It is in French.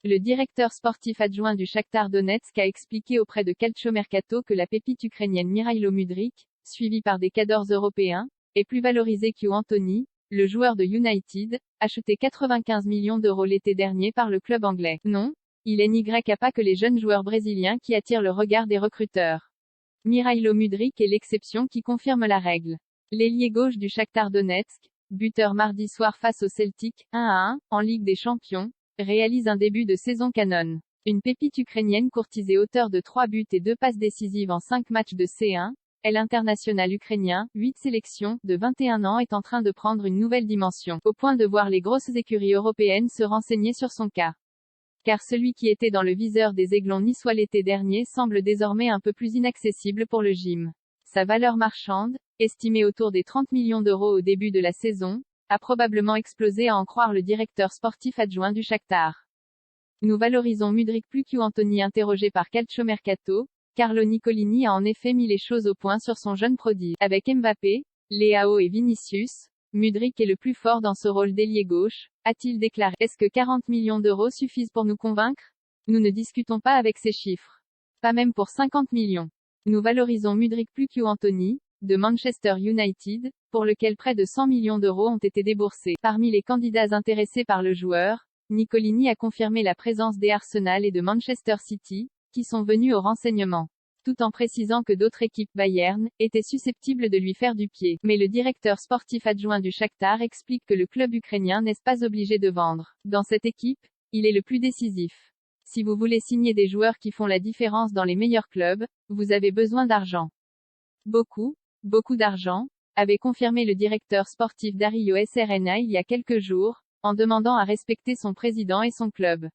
Le directeur sportif adjoint du Shakhtar Donetsk a expliqué auprès de Calciomercato que la pépite ukrainienne Mykhailo Mudryk, suivie par des cadors européens, est plus valorisée qu'Anthony, le joueur de United, acheté 95 millions d'euros l'été dernier par le club anglais. Non, il n'est pas que les jeunes joueurs brésiliens qui attirent le regard des recruteurs. Mykhailo Mudryk est l'exception qui confirme la règle. L'ailier gauche du Shakhtar Donetsk, buteur mardi soir face au Celtic, 1-1, en Ligue des Champions, réalise un début de saison canon. Une pépite ukrainienne courtisée auteur de 3 buts et 2 passes décisives en 5 matchs de C1, l'international ukrainien, 8 sélections, de 21 ans est en train de prendre une nouvelle dimension, au point de voir les grosses écuries européennes se renseigner sur son cas. Car celui qui était dans le viseur des Aiglons niçois l'été dernier semble désormais un peu plus inaccessible pour le gym. Sa valeur marchande, estimée autour des 30 millions d'euros au début de la saison, a probablement explosé à en croire le directeur sportif adjoint du Shakhtar. Nous valorisons Mudryk plus qu'Anthony interrogé par Calciomercato. Carlo Nicolini a en effet mis les choses au point sur son jeune prodige. Avec Mbappé, Leao et Vinicius, Mudryk est le plus fort dans ce rôle d'ailier gauche, a-t-il déclaré. Est-ce que 40 millions d'euros suffisent pour nous convaincre? Nous ne discutons pas avec ces chiffres. Pas même pour 50 millions. Nous valorisons Mudryk plus qu'Anthony, de Manchester United, pour lequel près de 100 millions d'euros ont été déboursés. Parmi les candidats intéressés par le joueur, Nicolini a confirmé la présence des Arsenal et de Manchester City, qui sont venus au renseignement. Tout en précisant que d'autres équipes Bayern étaient susceptibles de lui faire du pied. Mais le directeur sportif adjoint du Shakhtar explique que le club ukrainien n'est pas obligé de vendre. Dans cette équipe, il est le plus décisif. Si vous voulez signer des joueurs qui font la différence dans les meilleurs clubs, vous avez besoin d'argent. Beaucoup d'argent, avait confirmé le directeur sportif Dario Srna il y a quelques jours, en demandant à respecter son président et son club.